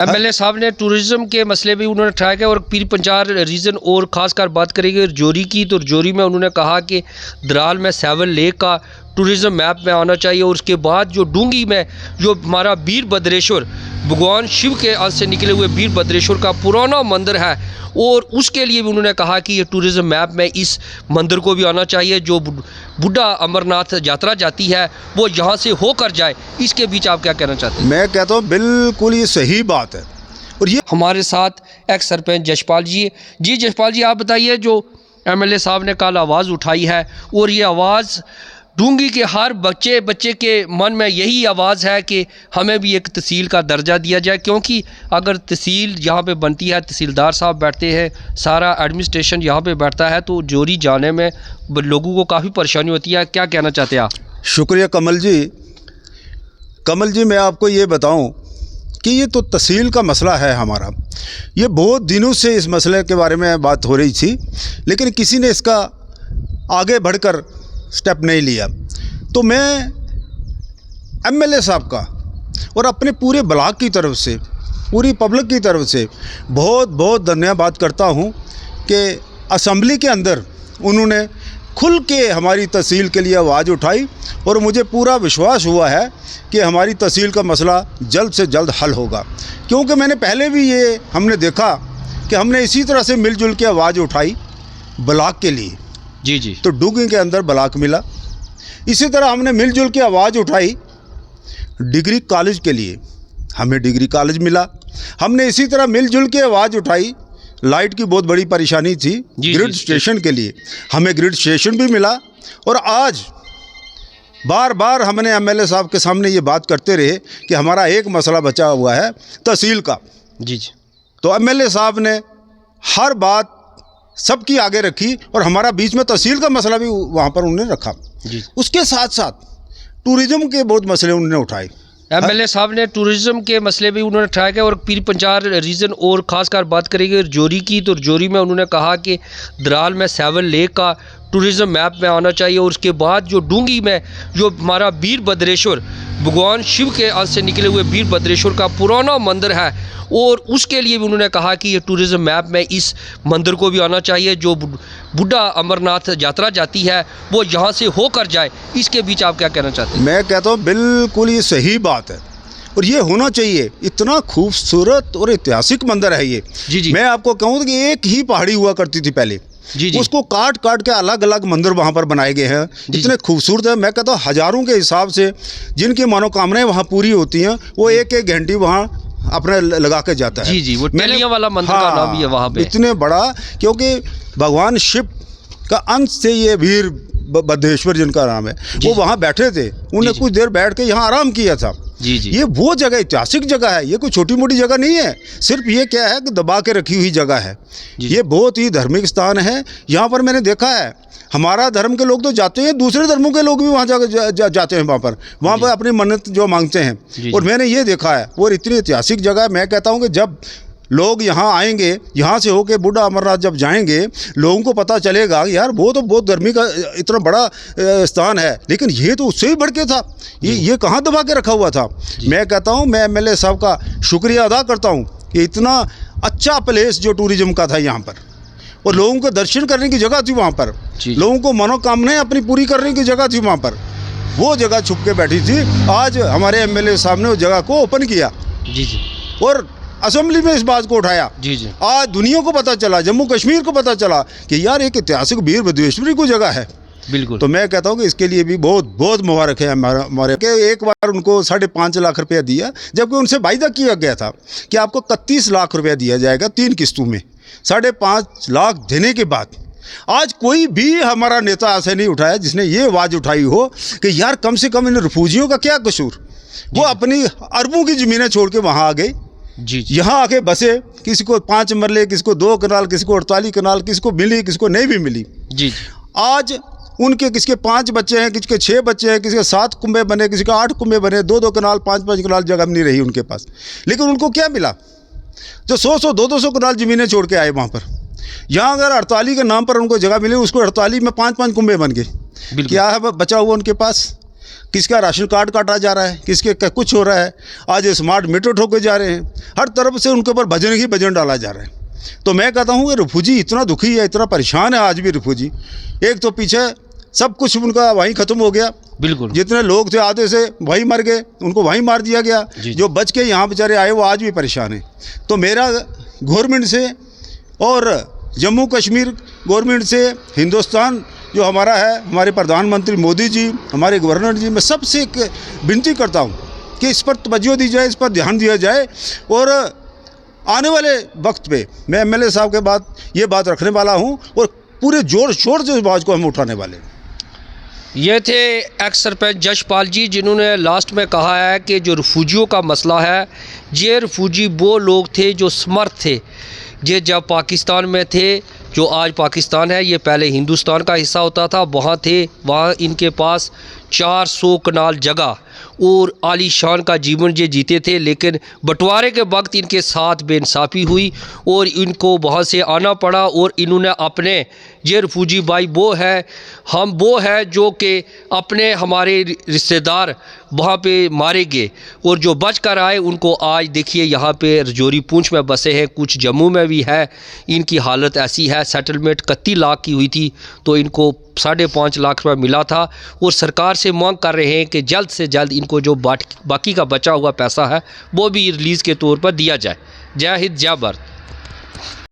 MLA साहब ने tourism के मसले भी उन्होंने उठाया है और पीर पंचार रीजन और ख़ासकर बात करेंगे जोरी की। तो जोरी में उन्होंने कहा कि दराल में 7 लेक का टूरिज्म मैप में आना चाहिए और उसके बाद जो डूंगी में जो हमारा वीर भद्रेश्वर भगवान शिव के अंश से निकले हुए वीर भद्रेश्वर का पुराना मंदिर है और उसके लिए भी उन्होंने कहा कि ये टूरिज़्म मैप में इस मंदिर को भी आना चाहिए। जो बुढ़ा अमरनाथ यात्रा जाती है वो यहाँ से होकर जाए। इसके बीच आप क्या कहना चाहते हैं? मैं कहता हूँ बिल्कुल ये सही बात है। और ये हमारे साथ एक्स सरपंच जशपाल जी जशपाल जी, आप बताइए जो एमएलए साहब ने कल आवाज़ उठाई है और ये आवाज़ डूंगी के हर बच्चे के मन में यही आवाज़ है कि हमें भी एक तहसील का दर्जा दिया जाए, क्योंकि अगर तहसील यहाँ पे बनती है, तहसीलदार साहब बैठते हैं, सारा एडमिनिस्ट्रेशन यहाँ पे बैठता है, तो जोरी जाने में लोगों को काफ़ी परेशानी होती है। क्या कहना चाहते हैं आप? शुक्रिया कमल जी, मैं आपको ये बताऊं कि ये तो तहसील का मसला है हमारा। ये बहुत दिनों से इस मसले के बारे में बात हो रही थी, लेकिन किसी ने इसका आगे बढ़कर स्टेप नहीं लिया। तो मैं एमएलए साहब का और अपने पूरे ब्लॉक की तरफ से, पूरी पब्लिक की तरफ से बहुत बहुत धन्यवाद करता हूं कि असेंबली के अंदर उन्होंने खुल के हमारी तहसील के लिए आवाज़ उठाई और मुझे पूरा विश्वास हुआ है कि हमारी तहसील का मसला जल्द से जल्द हल होगा। क्योंकि मैंने पहले भी ये हमने देखा कि हमने इसी तरह से मिलजुल के आवाज़ उठाई ब्लॉक के लिए। जी तो डूंगी के अंदर ब्लॉक मिला। इसी तरह हमने मिलजुल के आवाज़ उठाई डिग्री कॉलेज के लिए, हमें डिग्री कॉलेज मिला। हमने इसी तरह मिलजुल के आवाज़ उठाई, लाइट की बहुत बड़ी परेशानी थी ग्रिड स्टेशन के लिए, हमें ग्रिड स्टेशन भी मिला। और आज बार बार हमने एमएलए साहब के सामने ये बात करते रहे कि हमारा एक मसला बचा हुआ है तहसील का। जी तो एमएलए साहब ने हर बात सबकी आगे रखी और हमारा बीच में तहसील का मसला भी वहाँ पर उन्होंने रखा। उसके साथ साथ टूरिज्म के बहुत मसले उन्होंने उठाए। एमएलए साहब ने टूरिज्म के मसले भी उन्होंने उठाया है और पीर पंचार रीजन और ख़ासकर बात करेंगे जोरी की। तो जोरी में उन्होंने कहा कि दराल में 7 लेक का टूरिज़्म मैप में आना चाहिए और उसके बाद जो डूंगी में जो हमारा वीर भद्रेश्वर भगवान शिव के अंश से निकले हुए वीर भद्रेश्वर का पुराना मंदिर है और उसके लिए भी उन्होंने कहा कि ये टूरिज़्म मैप में इस मंदिर को भी आना चाहिए। जो बुढ़ा अमरनाथ यात्रा जाती है वो यहाँ से होकर जाए। इसके बीच आप क्या कहना चाहते हैं? मैं कहता हूँ बिल्कुल ये सही बात है और ये होना चाहिए। इतना खूबसूरत और ऐतिहासिक मंदिर है ये। जी मैं आपको कहूँ कि एक ही पहाड़ी हुआ करती थी पहले। जी उसको काट काट के अलग अलग मंदिर वहाँ पर बनाए गए हैं। इतने खूबसूरत है। मैं कहता हूँ हज़ारों के हिसाब से जिनकी मनोकामनाएं वहाँ पूरी होती हैं वो एक एक घंटी वहाँ अपने लगा के जाता है। जी वो टेलिया वाला मंदिर का नाम भी है वहाँ पे। इतने बड़ा, क्योंकि भगवान शिव का अंश से ये वीर भद्रेश्वर जिनका नाम है वो वहाँ बैठे थे। उन्हें कुछ देर बैठ के यहाँ आराम किया था। जी ये वो जगह ऐतिहासिक जगह है। ये कोई छोटी मोटी जगह नहीं है। सिर्फ ये क्या है कि दबा के रखी हुई जगह है। ये बहुत ही धार्मिक स्थान है। यहाँ पर मैंने देखा है हमारा धर्म के लोग तो जाते हैं, दूसरे धर्मों के लोग भी वहाँ जाते हैं। वहाँ पर अपनी मन्नत जो मांगते हैं। और मैंने ये देखा है। और इतनी ऐतिहासिक जगह है। मैं कहता हूँ कि जब लोग यहाँ आएंगे, यहाँ से होके बूढ़ा अमरनाथ जब जाएंगे, लोगों को पता चलेगा यार वो तो बहुत गर्मी का इतना बड़ा स्थान है, लेकिन ये तो उससे ही बढ़ के था। ये कहाँ दबा के रखा हुआ था। मैं कहता हूँ, मैं एमएलए साहब का शुक्रिया अदा करता हूँ कि इतना अच्छा प्लेस जो टूरिज्म का था यहाँ पर, और लोगों को दर्शन करने की जगह थी वहाँ पर, लोगों को मनोकामनाएं अपनी पूरी करने की जगह थी वहाँ पर। वो जगह छुप के बैठी थी। आज हमारे एमएलए साहब ने उस जगह को ओपन किया। और असेंबली में इस बात को उठाया। आज दुनिया को पता चला, जम्मू कश्मीर को पता चला कि यार एक ऐतिहासिक वीर भद्रेश्वरी को जगह है। बिल्कुल। तो मैं कहता हूँ कि इसके लिए भी बहुत बहुत मुबारक है हमारे के। एक बार उनको 5.5 लाख रुपया दिया, जबकि उनसे वायदा किया गया था कि आपको 31 लाख रुपया दिया जाएगा 3 किस्तों में। 5.5 लाख देने के बाद आज कोई भी हमारा नेता ऐसे नहीं उठाया जिसने ये आवाज़ उठाई हो कि यार कम से कम इन रिफ्यूजियों का क्या कसूर। वो अपनी अरबों की ज़मीनें छोड़ के वहाँ आ गए। यहाँ आके बसे। किसी को 5 मरले, किसी को 2 कनाल, किसी को 48 कनाल, किसी को मिली, किसी को नहीं भी मिली। आज उनके किसी के 5 बच्चे हैं, किसी के 6 बच्चे हैं, किसी के 7 कुंबे बने, किसी के 8 कुंबे बने, 2-2 कनाल, 5-5 कनाल जगह नहीं रही उनके पास। लेकिन उनको क्या मिला? जो 100-100, 200-200 कनाल ज़मीनें छोड़ के आए वहाँ पर। यहाँ अगर 48 के नाम पर उनको जगह मिली, उसको 48 में 5-5 कुंबे बन गए। क्या है बचा हुआ उनके पास? किसका राशन कार्ड काटा जा रहा है, किसके कुछ हो रहा है। आज स्मार्ट मीटर ठोके जा रहे हैं, हर तरफ से उनके ऊपर भजन ही भजन डाला जा रहा है। तो मैं कहता हूँ कि रिफ्यूजी इतना दुखी है, इतना परेशान है आज भी रिफ्यूजी। एक तो पीछे सब कुछ उनका वहीं ख़त्म हो गया, बिल्कुल। जितने लोग थे आधे से वहीं मर गए, उनको वहीं मार दिया गया। जो बच के यहाँ बेचारे आए वो आज भी परेशान हैं। तो मेरा गवर्नमेंट से और जम्मू कश्मीर गवर्नमेंट से, हिंदुस्तान जो हमारा है, हमारे प्रधानमंत्री मोदी जी, हमारे गवर्नर जी, मैं सबसे एक विनती करता हूँ कि इस पर तवज्जो दी जाए, इस पर ध्यान दिया जाए। और आने वाले वक्त पे मैं एमएलए साहब के बाद ये बात रखने वाला हूँ और पूरे जोर शोर से इस बात को हम उठाने वाले हैं। ये थे एक्स सरपंच जशपाल जी, जिन्होंने लास्ट में कहा है कि जो रिफ्यूजियों का मसला है, ये रिफ्यूजी वो लोग थे जो समर्थ थे। ये जब पाकिस्तान में थे, जो आज पाकिस्तान है, ये पहले हिंदुस्तान का हिस्सा होता था, वहाँ थे। वहाँ इनके पास 400 कनाल जगह और आलीशान का जीवन ये जीते थे। लेकिन बंटवारे के वक्त इनके साथ बेइंसाफ़ी हुई और इनको वहाँ से आना पड़ा। और इन्होंने अपने ये रिफ्यूजी भाई वो है जो कि अपने हमारे रिश्तेदार वहाँ पे मारे गए, और जो बच कर आए उनको आज देखिए यहाँ पे रजौरी पूंछ में बसे हैं, कुछ जम्मू में भी है। इनकी हालत ऐसी है, सेटलमेंट 31 लाख की हुई थी तो इनको 5.5 लाख रुपये मिला था। और सरकार से मांग कर रहे हैं कि जल्द से जल्द इनको जो बाकी का बचा हुआ पैसा है वो भी रिलीज़ के तौर पर दिया जाए। जय हिंद, जय भारत।